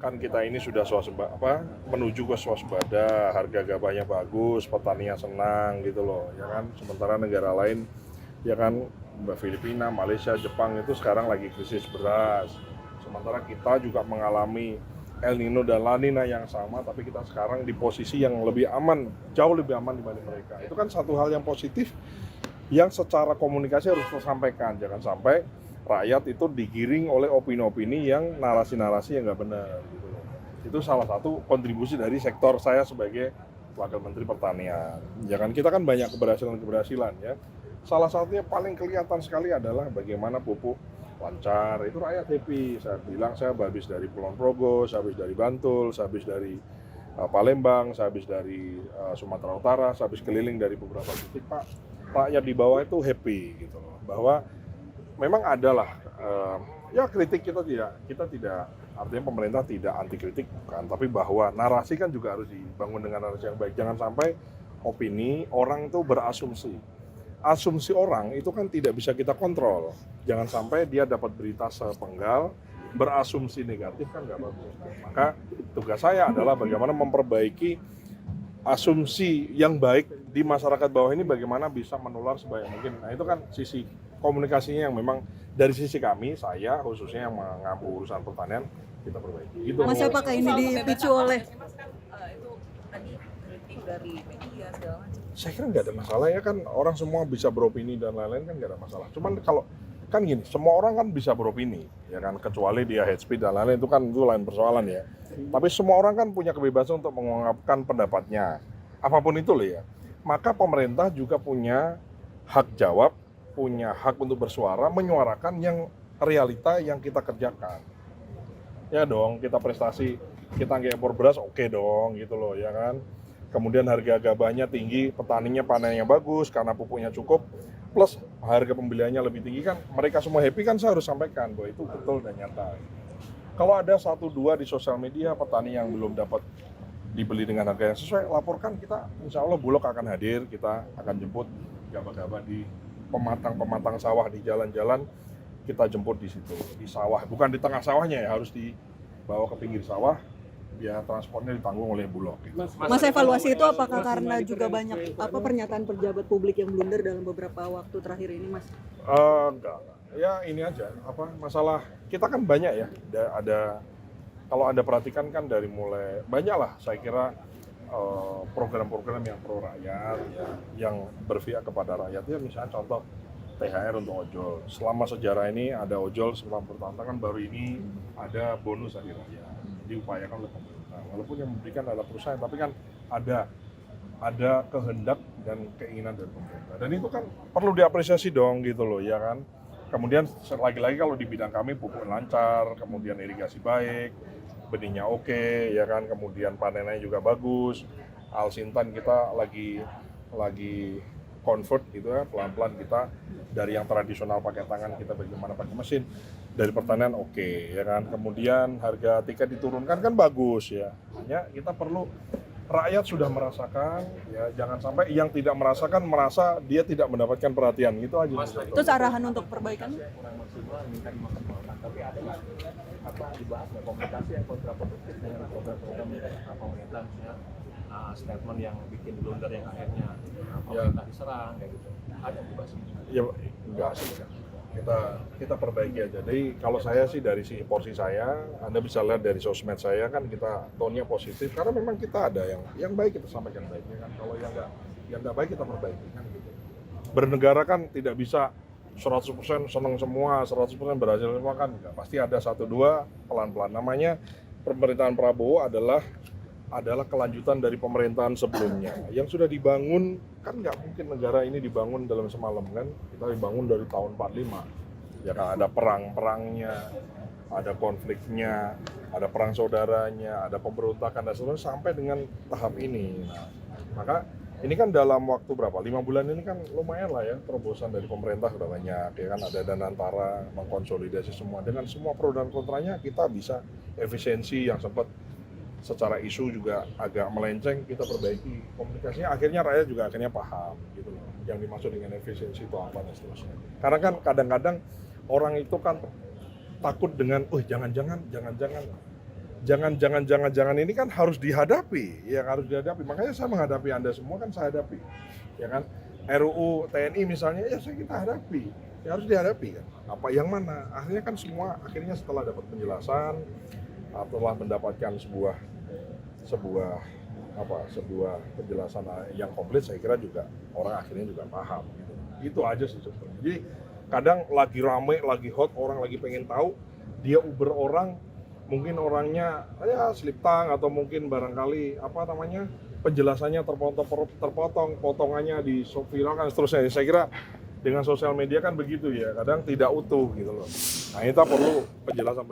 kan kita ini sudah menuju ke swasembada, harga gabahnya bagus, petaninya senang gitu loh, ya kan. Sementara negara lain, ya kan, Filipina, Malaysia, Jepang itu sekarang lagi krisis beras. Sementara kita juga mengalami El Nino dan La Nina yang sama, tapi kita sekarang di posisi yang lebih aman, jauh lebih aman dibanding mereka. Itu kan satu hal yang positif yang secara komunikasi harus tersampaikan. Jangan sampai rakyat itu digiring oleh opini-opini yang narasi-narasi yang nggak benar gitu loh. Itu salah satu kontribusi dari sektor saya sebagai Wakil Menteri Pertanian. Jangan kita kan banyak keberhasilan ya. Salah satunya paling kelihatan sekali adalah bagaimana pupuk lancar, itu rakyat happy. Saya bilang saya habis dari Kulon Progo, saya habis dari Bantul, saya habis dari Palembang, saya habis dari Sumatera Utara, saya habis keliling dari beberapa titik, Pak. Rakyat di bawah itu happy gitu loh, bahwa memang adalah ya kritik kita tidak artinya pemerintah tidak anti kritik kan, tapi bahwa narasi kan juga harus dibangun dengan narasi yang baik. Jangan sampai opini orang itu berasumsi. Asumsi orang itu kan tidak bisa kita kontrol. Jangan sampai dia dapat berita sepenggal berasumsi negatif, kan nggak bagus. Maka tugas saya adalah bagaimana memperbaiki asumsi yang baik di masyarakat bawah ini, bagaimana bisa menular sebanyak mungkin. Nah itu kan sisi komunikasinya yang memang dari sisi kami, saya khususnya yang mengampu urusan pertanian, kita perbaiki. Gitu. Mas, apakah ini dipicu oleh? Itu tadi kritik dari media segala macam. Saya kira nggak ada masalah ya, kan orang semua bisa beropini dan lain-lain, kan nggak ada masalah. Cuman kalau kan gini, semua orang kan bisa beropini, ya kan, kecuali dia hate speech dan lain-lain, itu kan itu lain persoalan ya. Tapi semua orang kan punya kebebasan untuk mengungkapkan pendapatnya, apapun itu loh ya. Maka pemerintah juga punya hak jawab, punya hak untuk bersuara, menyuarakan yang realita yang kita kerjakan. Ya dong, kita prestasi, kita nggak impor beras, oke dong gitu loh ya kan. Kemudian harga gabahnya tinggi, petaninya panennya bagus karena pupuknya cukup, plus harga pembeliannya lebih tinggi, kan mereka semua happy, kan saya harus sampaikan bahwa itu betul dan nyata. Kalau ada 1-2 di sosial media petani yang belum dapat dibeli dengan harga yang sesuai, laporkan, kita insya Allah Bulog akan hadir, kita akan jemput gabah-gabah di pematang sawah, di jalan-jalan, kita jemput di situ, di sawah, bukan di tengah sawahnya ya, harus dibawa ke pinggir sawah, biaya transportnya ditanggung oleh Bulog. Gitu. Mas, evaluasi itu apakah karena juga banyak pernyataan pejabat publik yang blunder dalam beberapa waktu terakhir ini, Mas? Enggak. Ya ini aja, masalah kita kan banyak ya, kalau Anda perhatikan kan dari mulai banyak lah, saya kira program-program yang pro rakyat ya, yang berpihak kepada rakyat ya, misalnya contoh THR untuk ojol. Selama sejarah ini ada ojol selama bertahun-tahun, kan baru ini ada bonus hari raya, diupayakan oleh pemerintah. Walaupun yang memberikan adalah perusahaan, tapi kan ada kehendak dan keinginan dari pemerintah. Dan itu kan perlu diapresiasi dong gitu loh ya kan. Kemudian lagi-lagi kalau di bidang kami pupuk lancar, kemudian irigasi baik, benihnya oke, ya kan, kemudian panennya juga bagus. Alsintan kita lagi convert gitu ya, pelan-pelan kita dari yang tradisional pakai tangan kita bagaimana pakai mesin, dari pertanian oke, ya kan. Kemudian harga tiket diturunkan kan bagus ya. Hanya kita perlu, rakyat sudah merasakan ya, jangan sampai yang tidak merasakan merasa dia tidak mendapatkan perhatian, gitu aja. Terus arahan untuk perbaikan? Kurang maksimal minta dimaksimalkan, tapi ada nggak dibahas nggak komunikasi yang kontraproduktif dengan program-program pemerintah, misalnya statement yang bikin blunder yang akhirnya pemerintah diserang kayak gitu, ada dibahas? Ya enggak sih, kita perbaiki aja. Jadi kalau saya sih dari sisi porsi saya, Anda bisa lihat dari sosmed saya kan, kita tone-nya positif karena memang kita ada yang baik, kita sampaikan baiknya kan. Kalau yang nggak baik kita perbaiki kan gitu. Bernegara kan tidak bisa 100% senang semua, 100% berhasil semua kan enggak. Pasti ada 1-2 pelan-pelan. Namanya pemerintahan Prabowo adalah kelanjutan dari pemerintahan sebelumnya yang sudah dibangun. Kan nggak mungkin negara ini dibangun dalam semalam kan, kita dibangun dari tahun 45 ya kan, ada perang-perangnya, ada konfliknya, ada perang saudaranya, ada pemberontakan dan sebagainya sampai dengan tahap ini. Nah, maka ini kan dalam waktu berapa, 5 bulan ini kan lumayan lah ya, terobosan dari pemerintah sudah banyak ya kan, ada Danantara mengkonsolidasi semua, dengan semua pro dan kontranya kita bisa efisiensi yang sempat secara isu juga agak melenceng, kita perbaiki komunikasinya, akhirnya rakyat juga akhirnya paham gitu loh, yang dimaksud dengan efisiensi itu apa dan seterusnya. Karena kan kadang-kadang orang itu kan takut dengan, jangan-jangan jangan ini kan harus dihadapi, ya harus dihadapi. Makanya saya menghadapi Anda semua kan saya hadapi, ya kan. RUU TNI misalnya ya kita hadapi, ya harus dihadapi kan. Apa yang mana? Akhirnya kan semua setelah dapat penjelasan, setelah mendapatkan sebuah penjelasan yang komplit, saya kira juga orang akhirnya juga paham gitu. Itu aja sih sebenarnya. Jadi kadang lagi rame, lagi hot, orang lagi pengen tahu, dia uber orang, mungkin orangnya ya slip tang atau mungkin barangkali penjelasannya terpotong, potongannya di viralkan seterusnya. Saya kira dengan sosial media kan begitu ya, kadang tidak utuh gitu loh. Nah, kita perlu penjelasan